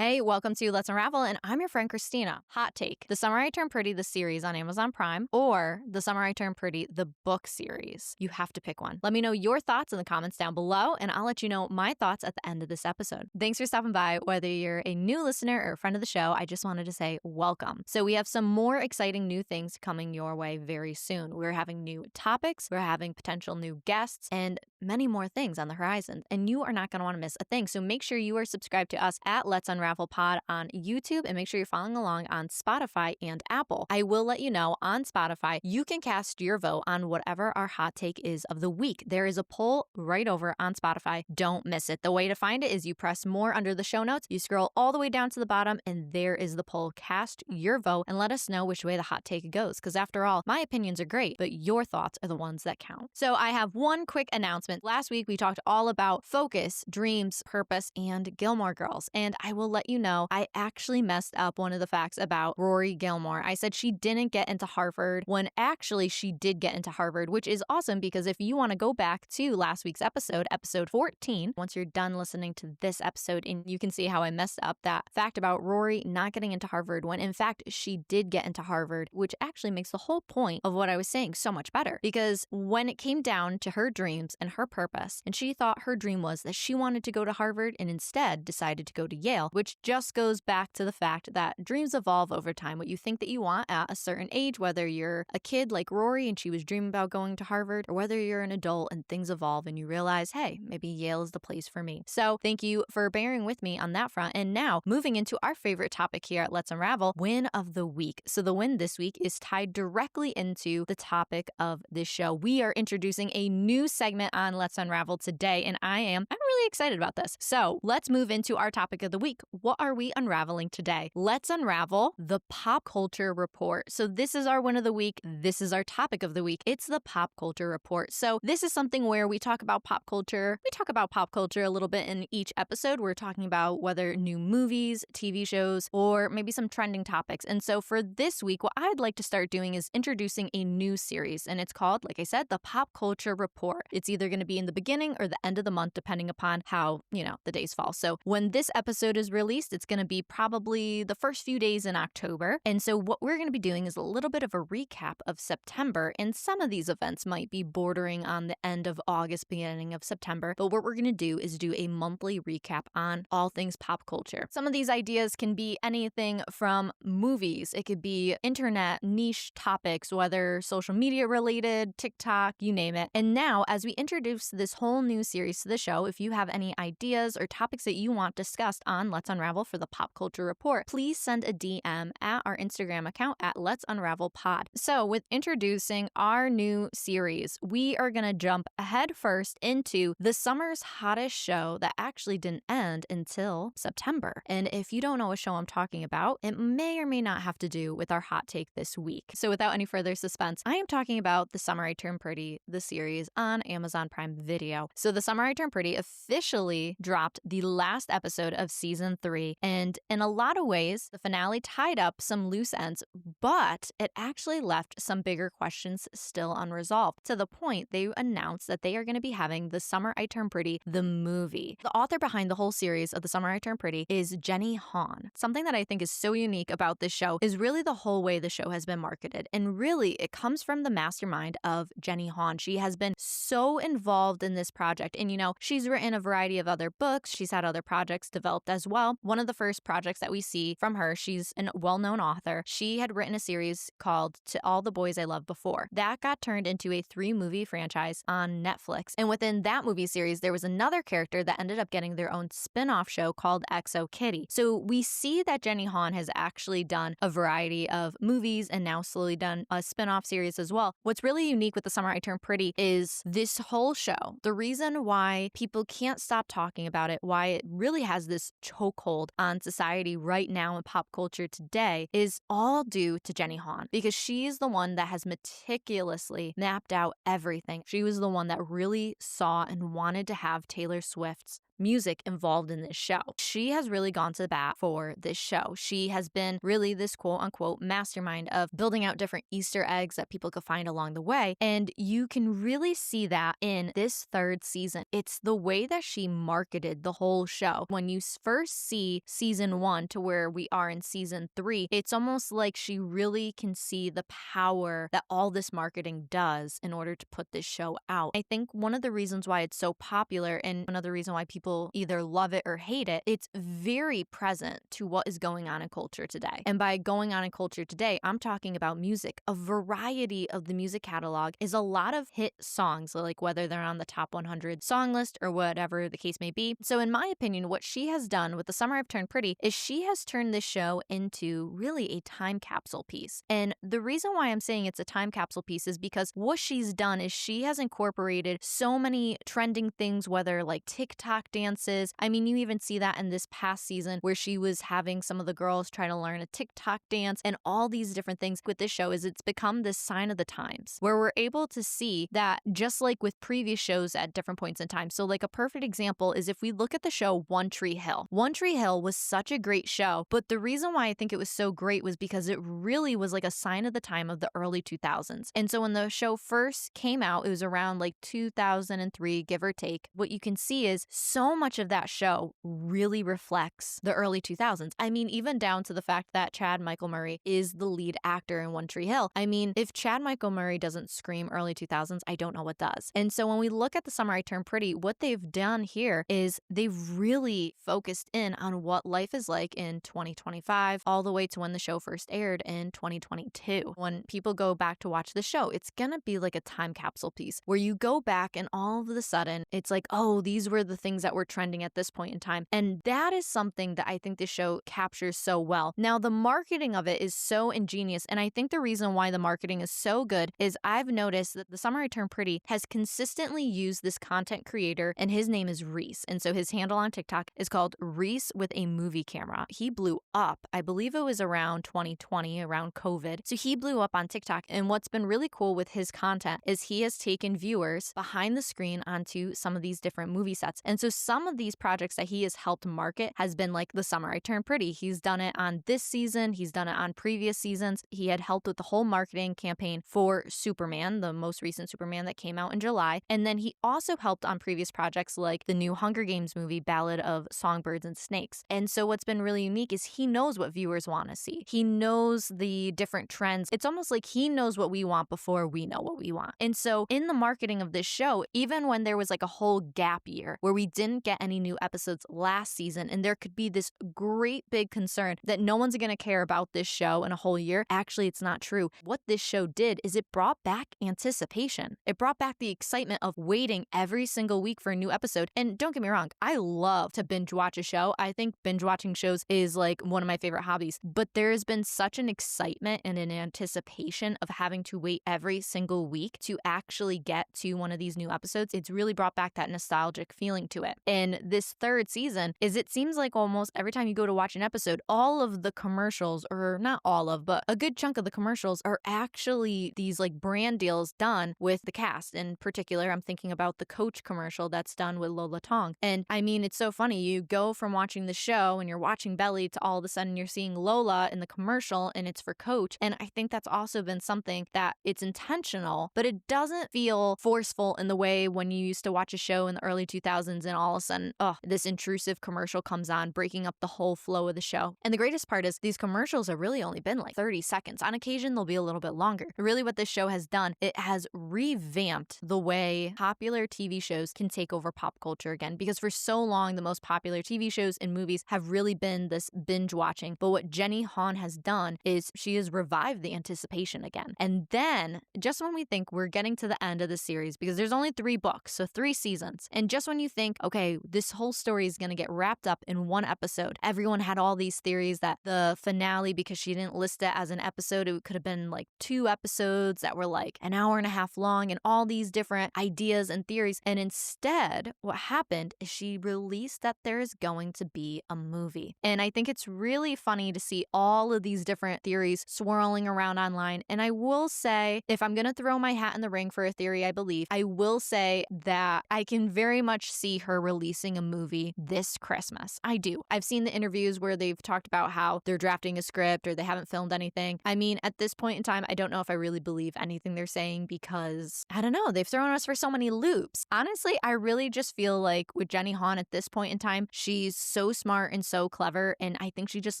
Hey, welcome to Let's Unravel, and I'm your friend Christina. Hot take. The Summer I Turned Pretty, the series on Amazon Prime, or The Summer I Turned Pretty, the book series. You have to pick one. Let me know your thoughts in the comments down below, and I'll let you know my thoughts at the end of this episode. Thanks for stopping by. Whether you're a new listener or a friend of the show, I just wanted to say welcome. So we have some more exciting new things coming your way very soon. We're having new topics, we're having potential new guests, and many more things on the horizon. And you are not going to want to miss a thing. So make sure you are subscribed to us at Let's Unravel Pod on YouTube, and make sure you're following along on Spotify and Apple. I will let you know on Spotify, you can cast your vote on whatever our hot take is of the week. There is a poll right over on Spotify. Don't miss it. The way to find it is you press more under the show notes, you scroll all the way down to the bottom, and there is the poll. Cast your vote and let us know which way the hot take goes. Because after all, my opinions are great, but your thoughts are the ones that count. So I have one quick announcement. Last week, we talked all about focus, dreams, purpose, and Gilmore Girls. And I will let you know, I actually messed up one of the facts about Rory Gilmore. I said she didn't get into Harvard when actually she did get into Harvard, which is awesome because if you want to go back to last week's episode, episode 14, once you're done listening to this episode, and you can see how I messed up that fact about Rory not getting into Harvard when in fact she did get into Harvard, which actually makes the whole point of what I was saying so much better. Because when it came down to her dreams and her purpose, and she thought her dream was that she wanted to go to Harvard and instead decided to go to Yale, which just goes back to the fact that dreams evolve over time. What you think that you want at a certain age, whether you're a kid like Rory and she was dreaming about going to Harvard, or whether you're an adult and things evolve and you realize, hey, maybe Yale is the place for me. So thank you for bearing with me on that front. And now moving into our favorite topic here at Let's Unravel, win of the week. So the win this week is tied directly into the topic of this show. We are introducing a new segment on Let's Unravel today, and I'm really excited about this. So let's move into our topic of the week. What are we unraveling today? Let's unravel the pop culture report. So this is our win of the week. This is our topic of the week. It's the pop culture report. So this is something where we talk about pop culture. We talk about pop culture a little bit in each episode. We're talking about whether new movies, TV shows, or maybe some trending topics. And so for this week, what I'd like to start doing is introducing a new series. And it's called, like I said, the Pop Culture Report. It's either going to be in the beginning or the end of the month, depending upon how, the days fall. So when this episode is released, it's going to be probably the first few days in October. And so what we're going to be doing is a little bit of a recap of September. And some of these events might be bordering on the end of August, beginning of September. But what we're going to do is do a monthly recap on all things pop culture. Some of these ideas can be anything from movies. It could be internet, niche topics, whether social media related, TikTok, you name it. And now, as we introduce this whole new series to the show, if you have any ideas or topics that you want discussed on Let's Unravel for the Pop Culture Report, please send a DM at our Instagram account at Let's Unravel Pod. So with introducing our new series, we are going to jump head first into the summer's hottest show that actually didn't end until September. And if you don't know what show I'm talking about, it may or may not have to do with our hot take this week. So without any further suspense, I am talking about The Summer I Turned Pretty, the series on Amazon Prime Video. So The Summer I Turned Pretty officially dropped the last episode of season 3. And in a lot of ways, the finale tied up some loose ends, but it actually left some bigger questions still unresolved, to the point they announced that they are going to be having The Summer I Turned Pretty, the movie. The author behind the whole series of The Summer I Turned Pretty is Jenny Han. Something that I think is so unique about this show is really the whole way the show has been marketed. And really, it comes from the mastermind of Jenny Han. She has been so involved in this project. And she's written a variety of other books. She's had other projects developed as well. One of the first projects that we see from her, she's a well-known author. She had written a series called To All the Boys I Loved Before. That got turned into a 3-movie franchise on Netflix. And within that movie series, there was another character that ended up getting their own spin-off show called XO Kitty. So we see that Jenny Han has actually done a variety of movies and now slowly done a spin-off series as well. What's really unique with The Summer I Turned Pretty is this whole show. The reason why people can't stop talking about it, why it really has this chokehold on society right now in pop culture today, is all due to Jenny Han, because she's the one that has meticulously mapped out everything. She was the one that really saw and wanted to have Taylor Swift's music involved in this show. She has really gone to the bat for this show. She has been really this quote unquote mastermind of building out different Easter eggs that people could find along the way. And you can really see that in this third season. It's the way that she marketed the whole show. When you first see season 1 to where we are in season 3, it's almost like she really can see the power that all this marketing does in order to put this show out. I think one of the reasons why it's so popular and another reason why people either love it or hate it, it's very present to what is going on in culture today. And by going on in culture today, I'm talking about music. A variety of the music catalog is a lot of hit songs, like whether they're on the top 100 song list or whatever the case may be. So in my opinion, what she has done with The Summer I've Turned Pretty is she has turned this show into really a time capsule piece. And the reason why I'm saying it's a time capsule piece is because what she's done is she has incorporated so many trending things, whether like TikTok dances. I mean, you even see that in this past season where she was having some of the girls try to learn a TikTok dance and all these different things with this show is it's become this sign of the times where we're able to see that just like with previous shows at different points in time. So like a perfect example is if we look at the show One Tree Hill. One Tree Hill was such a great show, but the reason why I think it was so great was because it really was like a sign of the time of the early 2000s. And so when the show first came out, it was around like 2003, give or take. What you can see is so much of that show really reflects the early 2000s. I mean, even down to the fact that Chad Michael Murray is the lead actor in One Tree Hill. I mean, if Chad Michael Murray doesn't scream early 2000s, I don't know what does. And so when we look at The Summer I Turned Pretty, what they've done here is they've really focused in on what life is like in 2025, all the way to when the show first aired in 2022. When people go back to watch the show, it's going to be like a time capsule piece where you go back and all of a sudden it's like, oh, these were the things that were trending at this point in time. And that is something that I think the show captures so well. Now, the marketing of it is so ingenious. And I think the reason why the marketing is so good is I've noticed that The Summer I Turned Pretty has consistently used this content creator, and his name is Reese. And so his handle on TikTok is called Reese with a movie camera. He blew up. I believe it was around 2020, around COVID. So he blew up on TikTok. And what's been really cool with his content is he has taken viewers behind the screen onto some of these different movie sets. And so some of these projects that he has helped market has been like The Summer I Turned Pretty. He's done it on this season. He's done it on previous seasons. He had helped with the whole marketing campaign for Superman, the most recent Superman that came out in July. And then he also helped on previous projects like the new Hunger Games movie, Ballad of Songbirds and Snakes. And so what's been really unique is he knows what viewers want to see. He knows the different trends. It's almost like he knows what we want before we know what we want. And so in the marketing of this show, even when there was like a whole gap year where we didn't get any new episodes last season, and there could be this great big concern that no one's going to care about this show in a whole year, actually, it's not true. What this show did is it brought back anticipation. It brought back the excitement of waiting every single week for a new episode. And don't get me wrong, I love to binge watch a show. I think binge watching shows is like one of my favorite hobbies, but there's been such an excitement and an anticipation of having to wait every single week to actually get to one of these new episodes. It's really brought back that nostalgic feeling to it. And this third season is it seems like almost every time you go to watch an episode, all of the commercials, or not all of, but a good chunk of the commercials are actually these like brand deals done with the cast. In particular, I'm thinking about the Coach commercial that's done with Lola Tong. And I mean, it's so funny. You go from watching the show and you're watching Belly to all of a sudden you're seeing Lola in the commercial and it's for Coach. And I think that's also been something that it's intentional, but it doesn't feel forceful in the way when you used to watch a show in the early 2000s and all of a sudden, this intrusive commercial comes on, breaking up the whole flow of the show. And the greatest part is these commercials have really only been like 30 seconds. On occasion, they'll be a little bit longer. Really what this show has done, it has revamped the way popular TV shows can take over pop culture again. Because for so long, the most popular TV shows and movies have really been this binge watching. But what Jenny Han has done is she has revived the anticipation again. And then just when we think we're getting to the end of the series, because there's only 3 books, so 3 seasons. And just when you think, okay, this whole story is going to get wrapped up in one episode, everyone had all these theories that the finale, because she didn't list it as an episode, it could have been like 2 episodes that were like an hour and a half long and all these different ideas and theories. And instead, what happened is she released that there is going to be a movie. And I think it's really funny to see all of these different theories swirling around online. And I will say, if I'm going to throw my hat in the ring for a theory I believe, I will say that I can very much see her releasing a movie this Christmas. I do. I've seen the interviews where they've talked about how they're drafting a script or they haven't filmed anything. I mean, at this point in time, I don't know if I really believe anything they're saying because, I don't know, they've thrown us for so many loops. Honestly, I really just feel like with Jenny Han at this point in time, she's so smart and so clever, and I think she just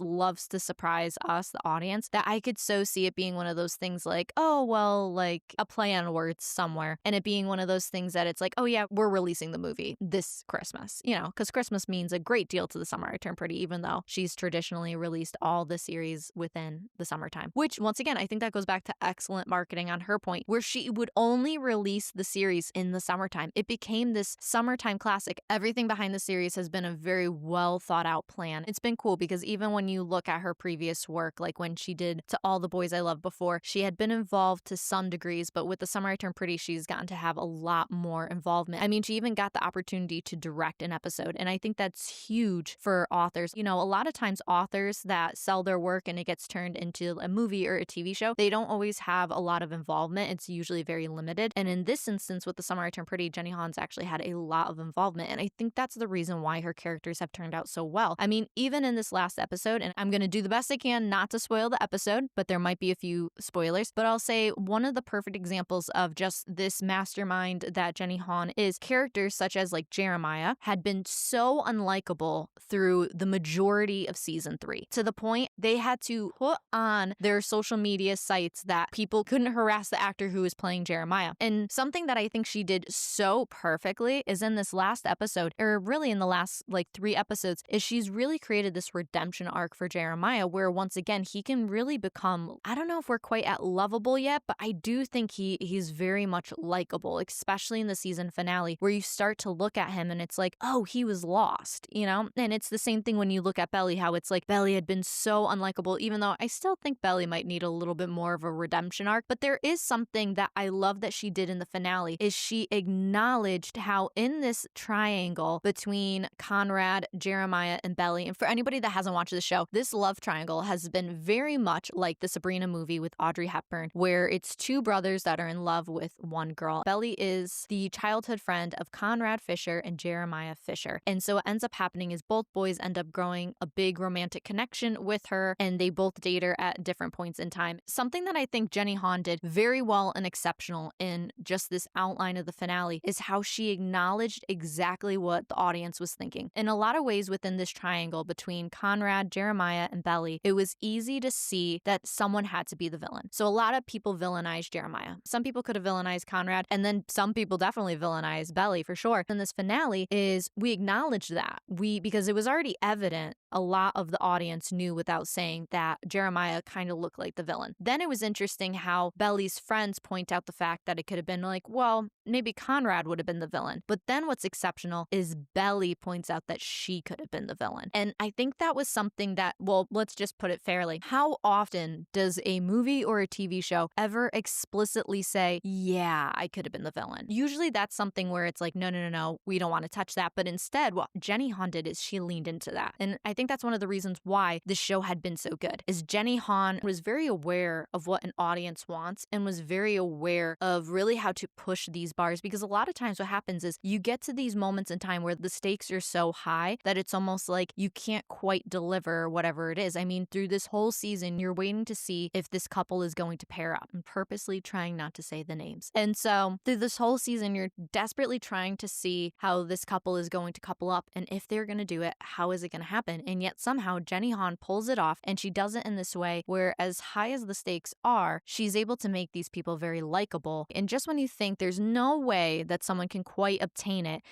loves to surprise us, the audience, that I could so see it being one of those things like, oh, well, like a play on words somewhere, and it being one of those things that it's like, oh yeah, we're releasing the movie this Christmas, you know, because Christmas means a great deal to The Summer I Turned Pretty, even though she's traditionally released all the series within the summertime, which once again, I think that goes back to excellent marketing on her point, where she would only release the series in the summertime. It became this summertime classic. Everything behind the series has been a very well thought out plan. It's been cool because even when you look at her previous work, like when she did To All the Boys I Loved Before, she had been involved to some degrees, but with The Summer I Turned Pretty, she's gotten to have a lot more involvement. I mean, she even got the opportunity to direct an episode, and I think that's huge for authors. You know, a lot of times authors that sell their work and it gets turned into a movie or a TV show, they don't always have a lot of involvement. It's usually very limited. And in this instance, with The Summer I Turned Pretty, Jenny Han's actually had a lot of involvement, and I think that's the reason why her characters have turned out so well. I mean, even in this last episode, and I'm going to do the best I can not to spoil the episode, but there might be a few spoilers, but I'll say one of the perfect examples of just this mastermind that Jenny Han is, characters such as like Jeremiah had been so unlikable through the majority of season 3, to the point they had to put on their social media sites that people couldn't harass the actor who was playing Jeremiah. And something that I think she did so perfectly is in this last episode, or really in the last like 3 episodes, is she's really created this redemption arc for Jeremiah where once again he can really become, I don't know if we're quite at lovable yet, but I do think he's very much likable, especially in the season finale where you start to look at him and it's like, oh, he was lost, you know? And it's the same thing when you look at Belly, how it's like Belly had been so unlikable, even though I still think Belly might need a little bit more of a redemption arc. But there is something that I love that she did in the finale, is she acknowledged how in this triangle between Conrad, Jeremiah, and Belly, and for anybody that hasn't watched the show, this love triangle has been very much like the Sabrina movie with Audrey Hepburn, where it's 2 brothers that are in love with one girl. Belly is the childhood friend of Conrad Fisher and Jeremiah Fisher. And so what ends up happening is both boys end up growing a big romantic connection with her, and they both date her at different points in time. Something that I think Jenny Han did very well and exceptional in just this outline of the finale is how she acknowledged exactly what the audience was thinking. In a lot of ways within this triangle between Conrad, Jeremiah, and Belly, it was easy to see that someone had to be the villain. So a lot of people villainized Jeremiah. Some people could have villainized Conrad, and then some people definitely villainized Belly for sure. And this finale is, we acknowledged that. Because it was already evident, a lot of the audience knew without saying that Jeremiah kind of looked like the villain. Then it was interesting how Belly's friends point out the fact that it could have been like, well, maybe Conrad would have been the villain. But then what's exceptional is Belly points out that she could have been the villain. And I think that was something that, well, let's just put it fairly. How often does a movie or a TV show ever explicitly say, yeah, I could have been the villain? Usually that's something where it's like, no, we don't want to touch that. But instead, what Jenny Han did is she leaned into that. And I think that's one of the reasons why the show had been so good, is Jenny Han was very aware of what an audience wants and was very aware of really how to push these bars. Because a lot of times what happens is you get to these moments in time where the stakes are so high that it's almost like you can't quite deliver whatever it is. I mean, through this whole season, you're waiting to see if this couple is going to pair up. I'm purposely trying not to say the names. And so through this whole season, you're desperately trying to see how this couple is going to couple up. And if they're going to do it, how is it going to happen? And yet somehow Jenny Han pulls it off, and she does it in this way where, as high as the stakes are, she's able to make these people very likable. And just when you think there's no way that someone can quite obtain it,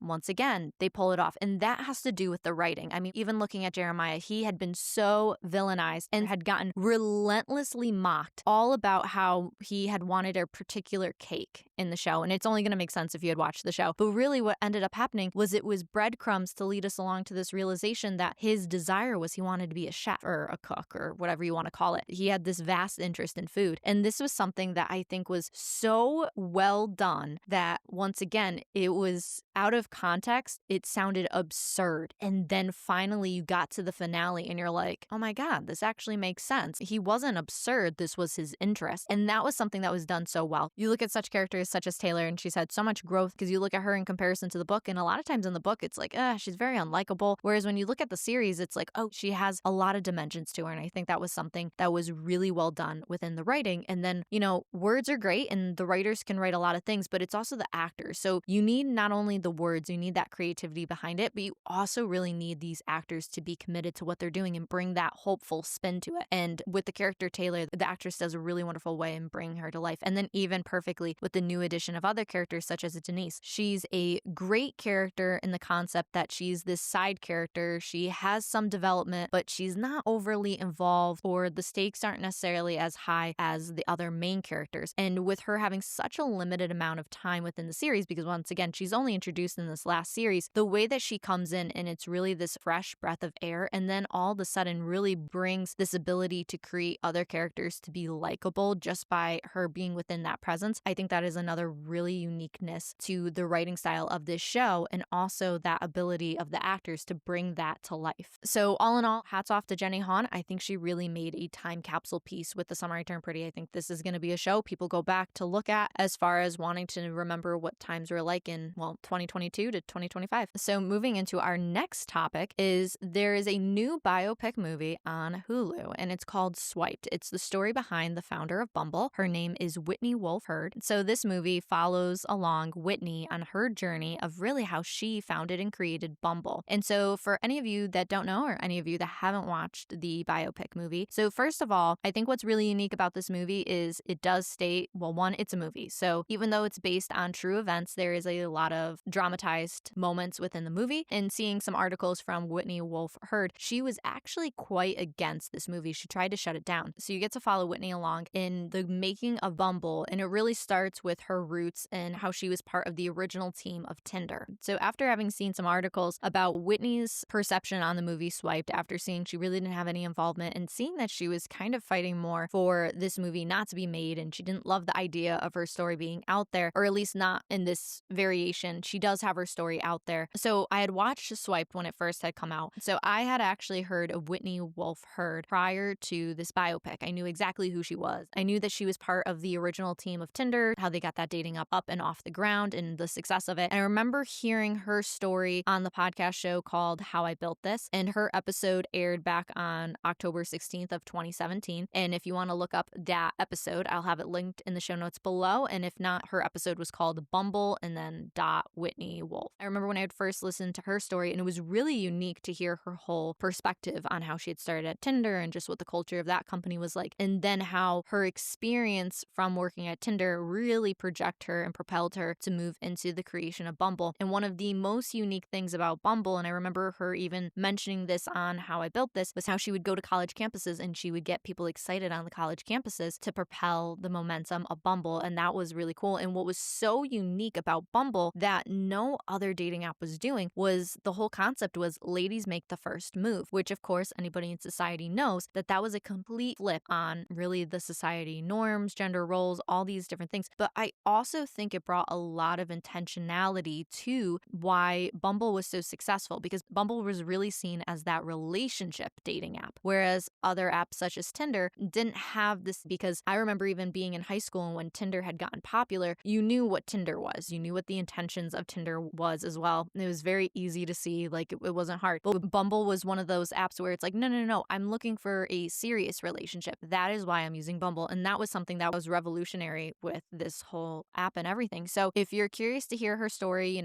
once again, they pull it off. And that has to do with the writing. I mean, even looking at Jeremiah, he had been so villainized and had gotten relentlessly mocked all about how he had wanted a particular cake in the show. And it's only going to make sense if you had watched the show. But really what ended up happening was it was breadcrumbs to lead us along to this realization that his desire was he wanted to be a chef or a cook or whatever you want to call it. He had this vast interest in food. And this was something that I think was so well done that, once again, it was out of of context, it sounded absurd. And then finally you got to the finale and you're like, oh my God, this actually makes sense. He wasn't absurd. This was his interest. And that was something that was done so well. You look at such characters such as Taylor, and she's had so much growth because you look at her in comparison to the book. And a lot of times in the book, it's like, she's very unlikable. Whereas when you look at the series, it's like, oh, she has a lot of dimensions to her. And I think that was something that was really well done within the writing. And then, words are great and the writers can write a lot of things, but it's also the actors. So you need not only the words, you need that creativity behind it, but you also really need these actors to be committed to what they're doing and bring that hopeful spin to it. And with the character Taylor, the actress does a really wonderful way in bringing her to life. And then even perfectly with the new addition of other characters such as Denise. She's a great character in the concept that she's this side character. She has some development, but she's not overly involved, or the stakes aren't necessarily as high as the other main characters. And with her having such a limited amount of time within the series, because once again, she's only introduced in this last series, the way that she comes in and it's really this fresh breath of air, and then all of a sudden really brings this ability to create other characters to be likable just by her being within that presence. I think that is another really uniqueness to the writing style of this show, and also that ability of the actors to bring that to life. So all in all, hats off to Jenny Han. I think she really made a time capsule piece with The Summer I Turned Pretty. I think this is going to be a show people go back to look at as far as wanting to remember what times were like in, 2022 to 2025. So moving into our next topic is there is a new biopic movie on Hulu, and it's called Swiped. It's the story behind the founder of Bumble. Her name is Whitney Wolfe Herd. So this movie follows along Whitney on her journey of really how she founded and created Bumble. And so for any of you that don't know, or any of you that haven't watched the biopic movie, so first of all, I think what's really unique about this movie is it does state, one, it's a movie. So even though it's based on true events, there is a lot of dramatized moments within the movie. And seeing some articles from Whitney Wolfe Herd, she was actually quite against this movie. She tried to shut it down. So you get to follow Whitney along in the making of Bumble, and it really starts with her roots and how she was part of the original team of Tinder. So after having seen some articles about Whitney's perception on the movie Swiped, after seeing she really didn't have any involvement, and seeing that she was kind of fighting more for this movie not to be made, and she didn't love the idea of her story being out there, or at least not in this variation. She does have her story out there. So I had watched Swiped when it first had come out. So I had actually heard of Whitney Wolfe Herd prior to this biopic. I knew exactly who she was. I knew that she was part of the original team of Tinder, how they got that dating up and off the ground, and the success of it. And I remember hearing her story on the podcast show called How I Built This, and her episode aired back on October 16th of 2017. And if you want to look up that episode, I'll have it linked in the show notes below. And if not, her episode was called Bumble and then Whitney Wolfe. I remember when I had first listened to her story, and it was really unique to hear her whole perspective on how she had started at Tinder and just what the culture of that company was like. And then how her experience from working at Tinder really projected her and propelled her to move into the creation of Bumble. And one of the most unique things about Bumble, and I remember her even mentioning this on How I Built This, was how she would go to college campuses and she would get people excited on the college campuses to propel the momentum of Bumble. And that was really cool. And what was so unique about Bumble that no other dating app was doing was the whole concept was ladies make the first move, which of course anybody in society knows that was a complete flip on really the society norms, gender roles, all these different things. But I also think it brought a lot of intentionality to why Bumble was so successful, because Bumble was really seen as that relationship dating app, whereas other apps such as Tinder didn't have this. Because I remember even being in high school, and when Tinder had gotten popular, you knew what Tinder was. You knew what the intentions of Tinder was as well. It was very easy to see, like it wasn't hard. But Bumble was one of those apps where it's like, no, I'm looking for a serious relationship. That is why I'm using Bumble. And that was something that was revolutionary with this whole app and everything. So if you're curious to hear her story,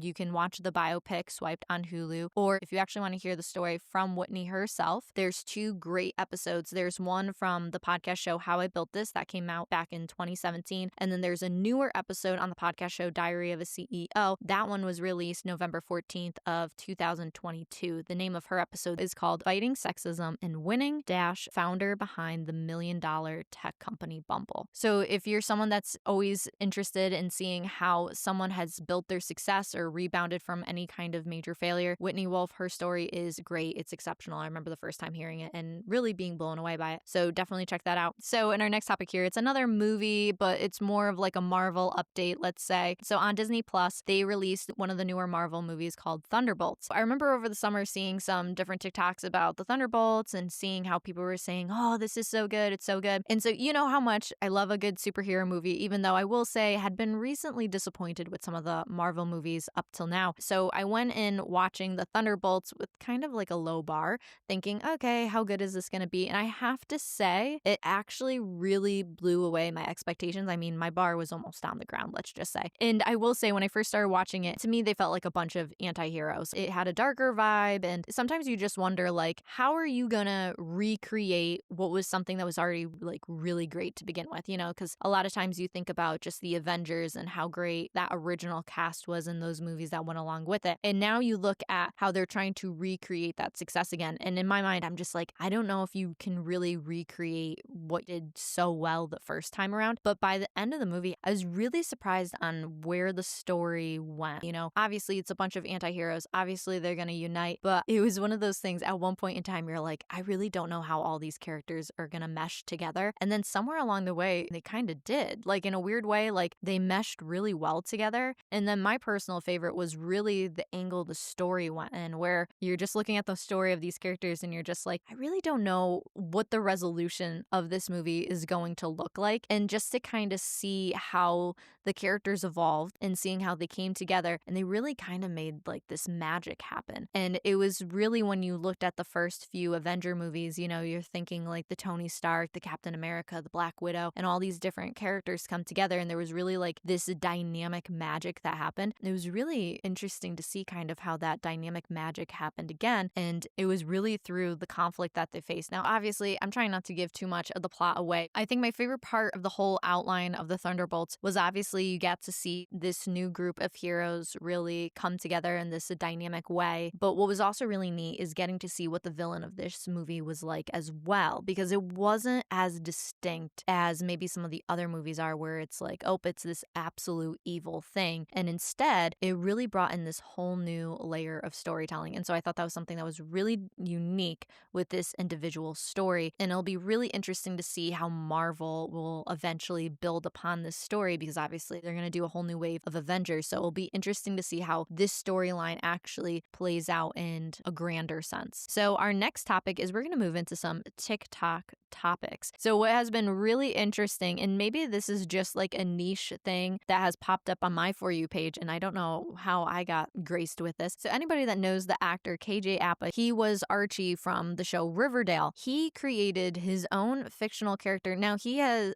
you can watch the biopic Swiped on Hulu. Or if you actually want to hear the story from Whitney herself, there's two great episodes. There's one from the podcast show How I Built This that came out back in 2017. And then there's a newer episode on the podcast show Diary of a CEO. That one was released November 14th of 2022. The name of her episode is called Fighting Sexism and Winning - Founder Behind the $1 Million Tech Company Bumble. So if you're someone that's always interested in seeing how someone has built their success or rebounded from any kind of major failure, Whitney Wolfe, her story is great. It's exceptional. I remember the first time hearing it and really being blown away by it. So definitely check that out. So in our next topic here, it's another movie, but it's more of like a Marvel update, let's say. So on Disney Plus, they released released one of the newer Marvel movies called Thunderbolts. I remember over the summer seeing some different TikToks about the Thunderbolts and seeing how people were saying, oh, this is so good, it's so good. And so you know how much I love a good superhero movie, even though I will say I had been recently disappointed with some of the Marvel movies up till now. So I went in watching the Thunderbolts with kind of like a low bar, thinking, okay, how good is this going to be? And I have to say, it actually really blew away my expectations. I mean, my bar was almost on the ground, let's just say. And I will say, when I first started watching it, to me, they felt like a bunch of anti-heroes. It had a darker vibe, and sometimes you just wonder, like, how are you gonna recreate what was something that was already like really great to begin with, you know? Because a lot of times you think about just the Avengers and how great that original cast was in those movies that went along with it. And now you look at how they're trying to recreate that success again. And in my mind, I'm just like, I don't know if you can really recreate what did so well the first time around. But by the end of the movie, I was really surprised on where the story went. You know, obviously it's a bunch of anti-heroes. Obviously they're going to unite. But it was one of those things at one point in time, you're like, I really don't know how all these characters are going to mesh together. And then somewhere along the way, they kind of did. Like in a weird way, like they meshed really well together. And then my personal favorite was really the angle the story went in, where you're just looking at the story of these characters and you're just like, I really don't know what the resolution of this movie is going to look like. And just to kind of see how the characters evolved and seeing how they came together, and they really kind of made like this magic happen. And it was really, when you looked at the first few Avenger movies, you know, you're thinking like the Tony Stark, the Captain America, the Black Widow, and all these different characters come together. And there was really like this dynamic magic that happened. It was really interesting to see kind of how that dynamic magic happened again. And it was really through the conflict that they faced. Now, obviously, I'm trying not to give too much of the plot away. I think my favorite part of the whole outline of the Thunderbolts was obviously you get to see this new group of heroes really come together in this dynamic way. But what was also really neat is getting to see what the villain of this movie was like as well, because it wasn't as distinct as maybe some of the other movies are, where it's like, oh, it's this absolute evil thing. And instead, it really brought in this whole new layer of storytelling. And so I thought that was something that was really unique with this individual story. And it'll be really interesting to see how Marvel will eventually build upon this story, because obviously they're going to do a whole new wave of Avengers. So it'll be interesting to see how this storyline actually plays out in a grander sense. So our next topic is we're going to move into some TikTok topics. So what has been really interesting, and maybe this is just like a niche thing that has popped up on my For You page, and I don't know how I got graced with this. So anybody that knows the actor KJ Apa, he was Archie from the show Riverdale. He created his own fictional character. Now, he has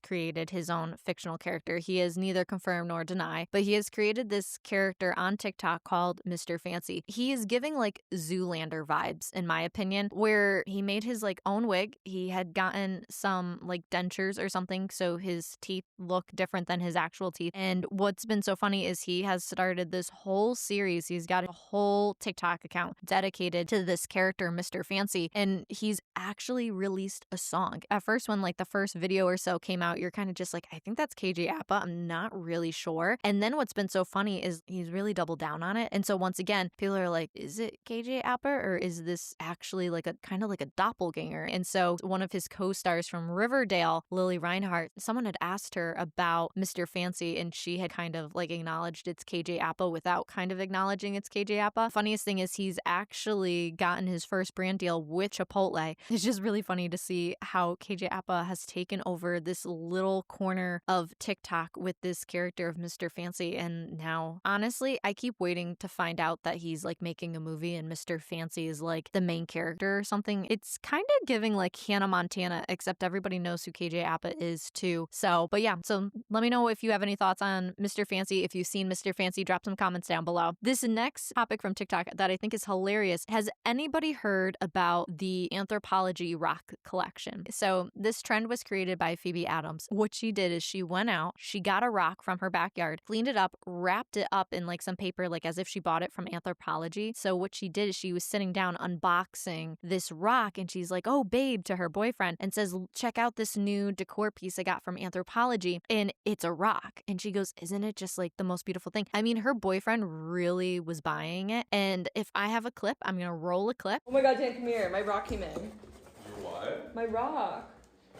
created his own fictional character. He has neither confirmed nor deny, but he has created this character on TikTok called Mr. Fancy. He is giving like Zoolander vibes, in my opinion, where he made his like own wig. He had gotten some like dentures or something, so his teeth look different than his actual teeth. And what's been so funny is he has started this whole series. He's got a whole TikTok account dedicated to this character, Mr. Fancy, and he's actually released a song. At first, when like the first video or so came out, you're kind of just like, I think that's KJ Apa. I'm not really sure. And then what's been so funny is he's really doubled down on it. And so once again, people are like, is it KJ Apa, or is this actually like a kind of like a doppelganger? And so one of his co-stars from Riverdale, Lily Reinhart, someone had asked her about Mr. Fancy, and she had kind of like acknowledged it's KJ Apa without kind of acknowledging it's KJ Apa. Funniest thing is he's actually gotten his first brand deal with Chipotle. It's just really funny to see how KJ Apa has taken over this little corner of TikTok with this character of Mr. Fancy. And now, honestly, I keep waiting to find out that he's like making a movie and Mr. Fancy is like the main character or something. It's kind of giving like Hannah Montana, except everybody knows who KJ Apa is too. So, but yeah, so let me know if you have any thoughts on Mr. Fancy. If you've seen Mr. Fancy, drop some comments down below. This next topic from TikTok that I think is hilarious. Has anybody heard about the Anthropologie rock collection? So this trend was created by Phoebe Adams. What she did is she went out, she got a rock from her backyard, cleaned it up, wrapped it up in like some paper, like as if she bought it from Anthropologie. So what she did is she was sitting down unboxing this rock, and she's like, oh, babe, to her boyfriend, and says, check out this new decor piece I got from Anthropologie. And it's a rock. And she goes, isn't it just like the most beautiful thing? I mean, her boyfriend really was buying it. And if I have a clip, I'm going to roll a clip. Oh my God, Dan, come here. My rock came in. Your what? My rock.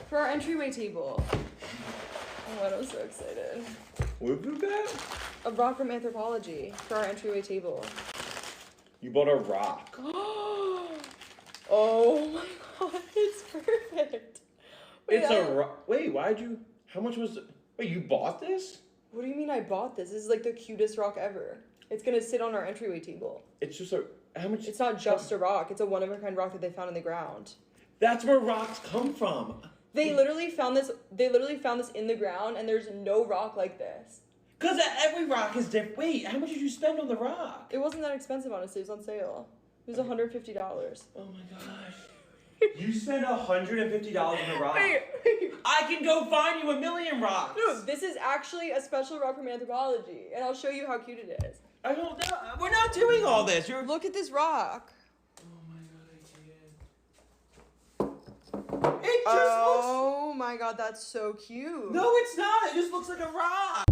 For our entryway table. Oh my God, I'm so excited. What was that? A rock from Anthropologie for our entryway table. You bought a rock. Oh my God, it's perfect. Wait, It's a rock. Wait, how much was it? Wait, you bought this? What do you mean I bought this? This is like the cutest rock ever. It's gonna sit on our entryway table. It's just how much? It's not just a rock. It's a one-of-a-kind rock that they found in the ground. That's where rocks come from. They literally found this in the ground, and there's no rock like this. Because every rock is different. Wait, how much did you spend on the rock? It wasn't that expensive, honestly. It was on sale. It was $150. Oh my gosh. You spent $150 on a rock. Wait. I can go find you 1,000,000 rocks. No, this is actually a special rock from Anthropologie, and I'll show you how cute it is. I don't know. We're not doing all this. Look at this rock. Oh my God, I can't. It just looks. Oh my God, that's so cute. No, it's not. It just looks like a rock.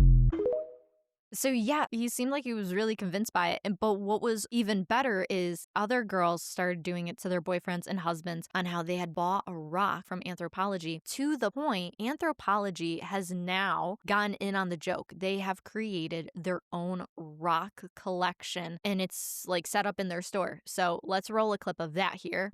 So yeah, he seemed like he was really convinced by it. But what was even better is other girls started doing it to their boyfriends and husbands on how they had bought a rock from Anthropologie, to the point Anthropologie has now gotten in on the joke. They have created their own rock collection, and it's like set up in their store. So let's roll a clip of that here.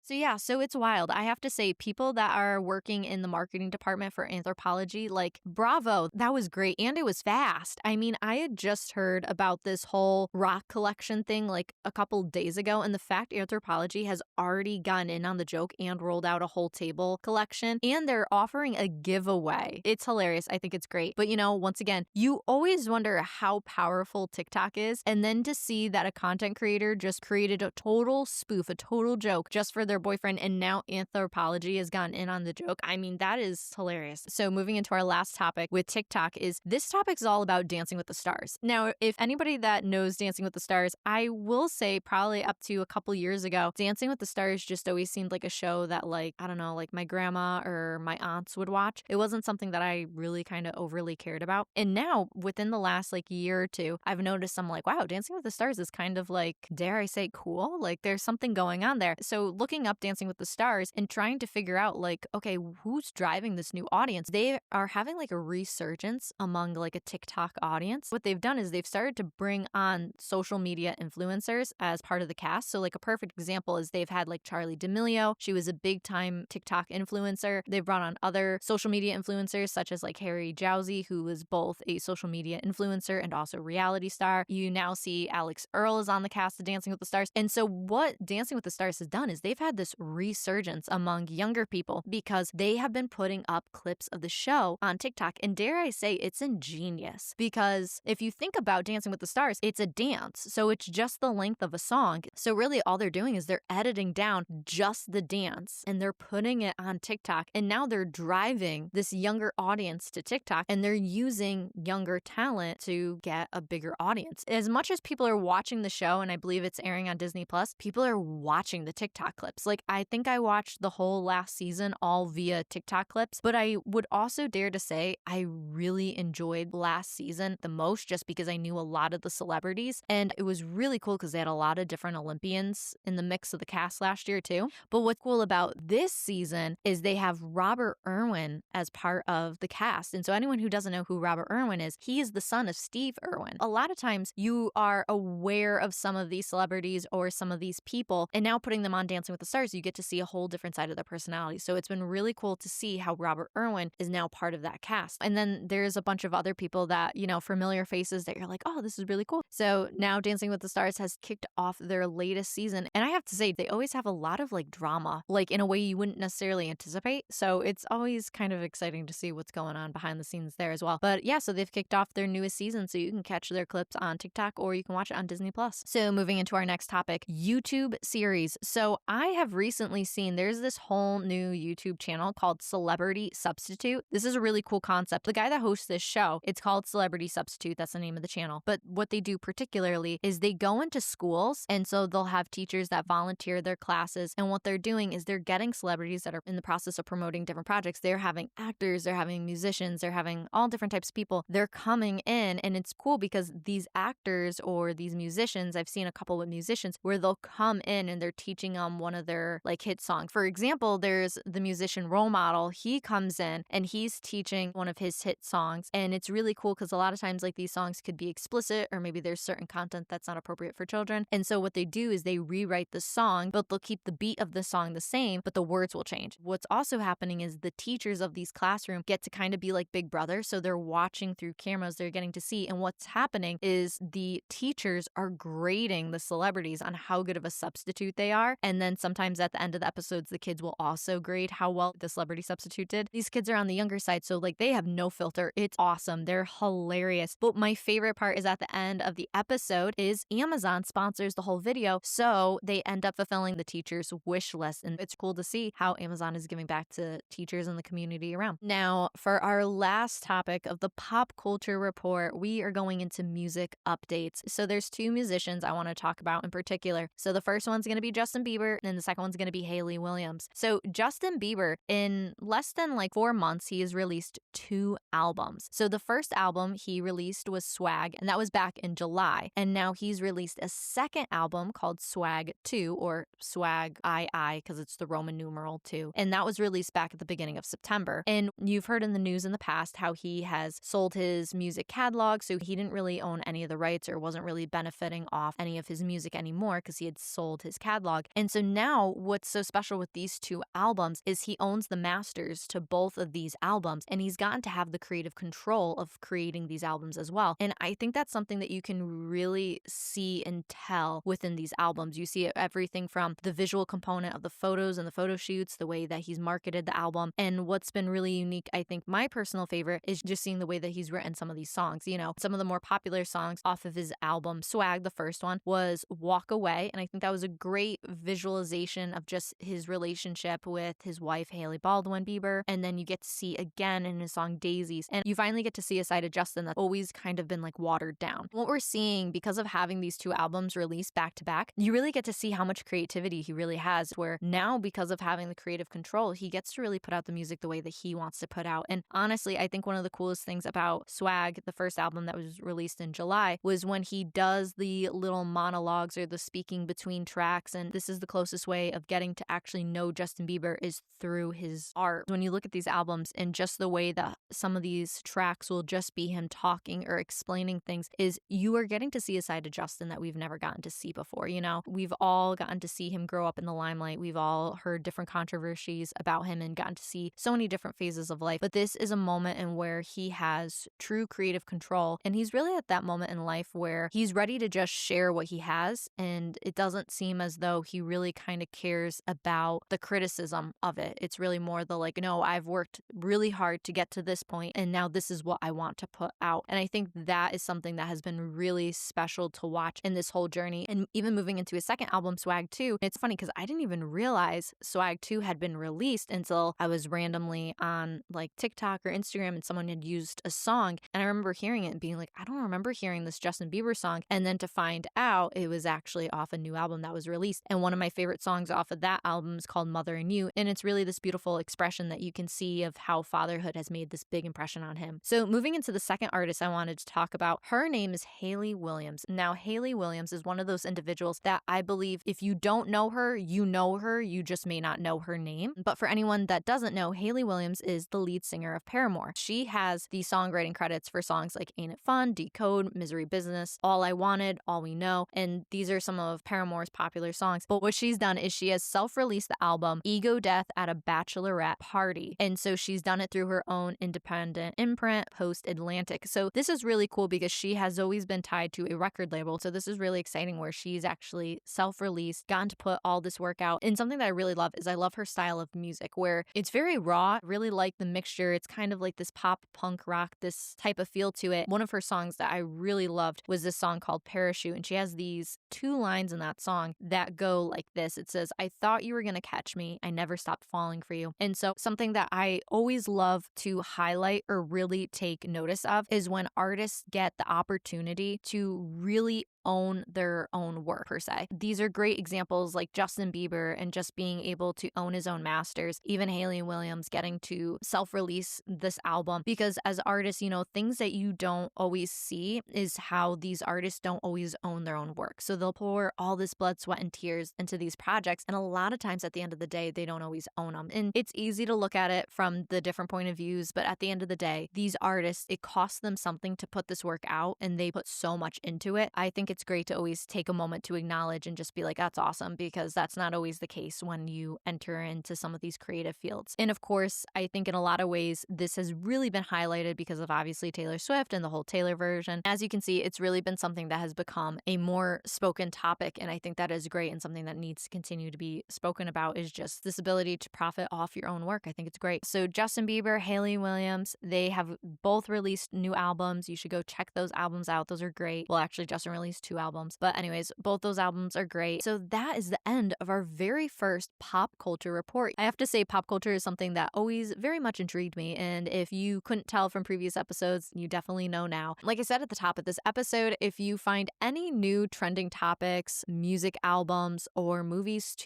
So yeah, so it's wild. I have to say, people that are working in the marketing department for Anthropologie, like, bravo, that was great. And it was fast. I mean, I had just heard about this whole rock collection thing like a couple days ago. And the fact Anthropologie has already gone in on the joke and rolled out a whole table collection. And they're offering a giveaway. It's hilarious. I think it's great. But you know, once again, you always wonder how powerful TikTok is. And then to see that a content creator just created a total spoof, a total joke just for their boyfriend, and now Anthropologie has gotten in on the joke. I mean, that is hilarious. So moving into our last topic with TikTok, is this topic is all about Dancing with the Stars. Now, if anybody that knows Dancing with the Stars, I will say probably up to a couple years ago, Dancing with the Stars just always seemed like a show that, like, I don't know, like my grandma or my aunts would watch. It wasn't something that I really kind of overly cared about. And now within the last like year or two, I've noticed, I'm like, wow, Dancing with the Stars is kind of like, dare I say, cool? Like there's something going on there. So looking up Dancing with the Stars and trying to figure out, like, okay, who's driving this new audience? They are having like a resurgence among like a TikTok audience. What they've done is they've started to bring on social media influencers as part of the cast. So like a perfect example is they've had like Charli D'Amelio. She was a big time TikTok influencer. They've brought on other social media influencers such as like Harry Jowsey, who was both a social media influencer and also reality star. You now see Alex Earl is on the cast of Dancing with the Stars. And so what Dancing with the Stars has done is they've had this resurgence among younger people because they have been putting up clips of the show on TikTok. And dare I say, it's ingenious, because if you think about Dancing with the Stars, it's a dance. So it's just the length of a song. So really all they're doing is they're editing down just the dance and they're putting it on TikTok. And now they're driving this younger audience to TikTok, and they're using younger talent to get a bigger audience. As much as people are watching the show, and I believe it's airing on Disney Plus, people are watching the TikTok clips. Like, I think I watched the whole last season all via TikTok clips, but I would also dare to say I really enjoyed last season the most just because I knew a lot of the celebrities, and it was really cool because they had a lot of different Olympians in the mix of the cast last year too. But what's cool about this season is they have Robert Irwin as part of the cast. And so anyone who doesn't know who Robert Irwin is, he is the son of Steve Irwin. A lot of times you are aware of some of these celebrities or some of these people, and now putting them on Dancing with the Stars, you get to see a whole different side of their personality. So it's been really cool to see how Robert Irwin is now part of that cast. And then there's a bunch of other people that, you know, familiar faces that you're like, oh, this is really cool. So now Dancing with the Stars has kicked off their latest season. And I have to say, they always have a lot of like drama, like in a way you wouldn't necessarily anticipate. So it's always kind of exciting to see what's going on behind the scenes there as well. But yeah, so they've kicked off their newest season. So you can catch their clips on TikTok or you can watch it on Disney Plus. So moving into our next topic, YouTube series. So I have have recently seen there's this whole new YouTube channel called Celebrity Substitute. This is a really cool concept. The guy that hosts this show, it's called Celebrity Substitute. That's the name of the channel. But what they do particularly is they go into schools, and so they'll have teachers that volunteer their classes. And what they're doing is they're getting celebrities that are in the process of promoting different projects. They're having actors, they're having musicians, they're having all different types of people. They're coming in, and it's cool because these actors or these musicians, I've seen a couple with musicians where they'll come in and they're teaching them one of their like hit songs. For example, there's the musician Role Model. He comes in and he's teaching one of his hit songs. And it's really cool because a lot of times like these songs could be explicit, or maybe there's certain content that's not appropriate for children. And so what they do is they rewrite the song, but they'll keep the beat of the song the same, but the words will change. What's also happening is the teachers of these classrooms get to kind of be like Big Brother. So they're watching through cameras, they're getting to see. And what's happening is the teachers are grading the celebrities on how good of a substitute they are. And then sometimes at the end of the episodes, the kids will also grade how well the celebrity substitute did. These kids are on the younger side, so like they have no filter. It's awesome. They're hilarious. But my favorite part is at the end of the episode is Amazon sponsors the whole video. So they end up fulfilling the teacher's wish list. And it's cool to see how Amazon is giving back to teachers and the community around. Now, for our last topic of the pop culture report, we are going into music updates. So there's two musicians I want to talk about in particular. So the first one's going to be Justin Bieber, and the second one's going to be Hayley Williams. So Justin Bieber, in less than like 4 months, he has released 2 albums. So the first album he released was Swag, and that was back in July. And now he's released a second album called Swag 2, or Swag II, because it's the Roman numeral 2. And that was released back at the beginning of September. And you've heard in the news in the past how he has sold his music catalog, so he didn't really own any of the rights or wasn't really benefiting off any of his music anymore because he had sold his catalog. And so now what's so special with these 2 albums is he owns the masters to both of these albums, and he's gotten to have the creative control of creating these albums as well. And I think that's something that you can really see and tell within these albums. You see everything from the visual component of the photos and the photo shoots, the way that he's marketed the album. And what's been really unique, I think my personal favorite, is just seeing the way that he's written some of these songs. You know, some of the more popular songs off of his album Swag, the first one, was Walk Away. And I think that was a great visualization of just his relationship with his wife, Hailey Bieber. And then you get to see again in his song Daisies. And you finally get to see a side of Justin that's always kind of been like watered down. What we're seeing because of having these 2 albums released back to back, you really get to see how much creativity he really has, where now because of having the creative control, he gets to really put out the music the way that he wants to put out. And honestly, I think one of the coolest things about Swag, the first album that was released in July, was when he does the little monologues or the speaking between tracks. And this is the closest way of getting to actually know Justin Bieber is through his art. When you look at these albums and just the way that some of these tracks will just be him talking or explaining things, is you are getting to see a side of Justin that we've never gotten to see before. You know, we've all gotten to see him grow up in the limelight. We've all heard different controversies about him and gotten to see so many different phases of life. But this is a moment in where he has true creative control. And he's really at that moment in life where he's ready to just share what he has. And it doesn't seem as though he really kind of cares about the criticism of it. It's really more the like, no, I've worked really hard to get to this point, and now this is what I want to put out. And I think that is something that has been really special to watch in this whole journey. And even moving into his second album, Swag 2, it's funny because I didn't even realize Swag 2 had been released until I was randomly on like TikTok or Instagram and someone had used a song. And I remember hearing it and being like, I don't remember hearing this Justin Bieber song. And then to find out it was actually off a new album that was released. And one of my favorite songs off of that album is called Mother and You. And it's really this beautiful expression that you can see of how fatherhood has made this big impression on him. So moving into the second artist I wanted to talk about, her name is Hayley Williams. Now, Hayley Williams is one of those individuals that I believe if you don't know her, you just may not know her name. But for anyone that doesn't know, Hayley Williams is the lead singer of Paramore. She has the songwriting credits for songs like Ain't It Fun, Decode, Misery Business, All I Wanted, All We Know, and these are some of Paramore's popular songs. But what she's done is she has self-released the album Ego Death at a Bachelorette Party. And so she's done it through her own independent imprint, Post Atlantic. So this is really cool because she has always been tied to a record label. So this is really exciting where she's actually self-released, gotten to put all this work out. And something that I really love is I love her style of music where it's very raw. I really like the mixture. It's kind of like this pop punk rock, this type of feel to it. One of her songs that I really loved was this song called Parachute. And she has these 2 lines in that song that go like this. It says, I thought you were going to catch me. I never stopped falling for you. And so something that I always love to highlight or really take notice of is when artists get the opportunity to really own their own work per se. These are great examples like Justin Bieber and just being able to own his own masters, even Hayley Williams getting to self-release this album, because as artists, things that you don't always see is how these artists don't always own their own work. So they'll pour all this blood, sweat, and tears into these projects, and a lot of times at the end of the day, they don't always own them. And it's easy to look at it from the different point of views, but at the end of the day, these artists, it costs them something to put this work out, and they put so much into it. I think it's great to always take a moment to acknowledge and just be like, that's awesome, because that's not always the case when you enter into some of these creative fields. And of course, I think in a lot of ways, this has really been highlighted because of obviously Taylor Swift and the whole Taylor version. As you can see, it's really been something that has become a more spoken topic. And I think that is great, and something that needs to continue to be spoken about is just this ability to profit off your own work. I think it's great. So Justin Bieber, Hayley Williams, they have both released new albums. You should go check those albums out. Those are great. Well, actually, Justin released 2 albums. But anyways, both those albums are great. So that is the end of our very first pop culture report. I have to say, pop culture is something that always very much intrigued me. And if you couldn't tell from previous episodes, you definitely know now. Like I said at the top of this episode, if you find any new trending topics, music albums, or movies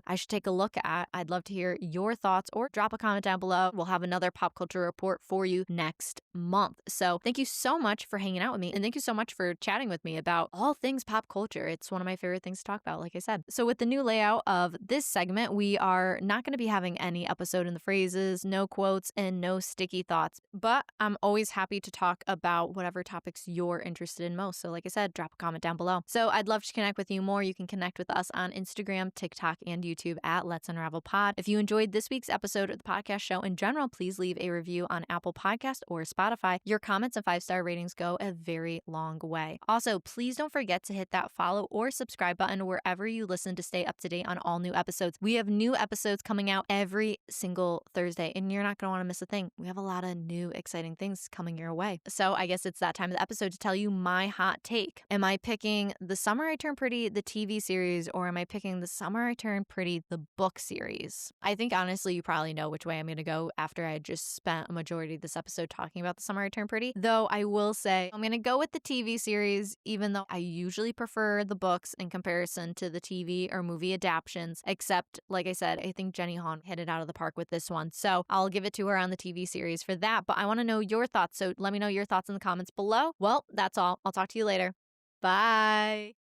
I should take a look at, I'd love to hear your thoughts, or drop a comment down below. We'll have another pop culture report for you next month. So thank you so much for hanging out with me, and thank you so much for chatting with me about all things pop culture. It's one of my favorite things to talk about, like I said. So with the new layout of this segment, we are not going to be having any episode in the phrases, no quotes, and no sticky thoughts. But I'm always happy to talk about whatever topics you're interested in most. So like I said, drop a comment down below. So I'd love to connect with you more. You can connect with us on Instagram, TikTok, and YouTube at Let's Unravel Pod. If you enjoyed this week's episode of the podcast show in general, please leave a review on Apple Podcast or Spotify. Your comments and 5-star ratings go a very long way. Also, please don't forget to hit that follow or subscribe button wherever you listen to stay up to date on all new episodes. We have new episodes coming out every single Thursday, and you're not going to want to miss a thing. We have a lot of new, exciting things coming your way. So I guess it's that time of the episode to tell you my hot take. Am I picking The Summer I Turned Pretty, the TV series, or am I picking The Summer I Turned Pretty, the book series? I think honestly, you probably know which way I'm going to go after I just spent a majority of this episode talking about The Summer I Turned Pretty. Though I will say I'm going to go with the TV series, even though I usually prefer the books in comparison to the TV or movie adaptions. Except, like I said, I think Jenny Han hit it out of the park with this one. So I'll give it to her on the TV series for that. But I want to know your thoughts. So let me know your thoughts in the comments below. Well, that's all. I'll talk to you later. Bye.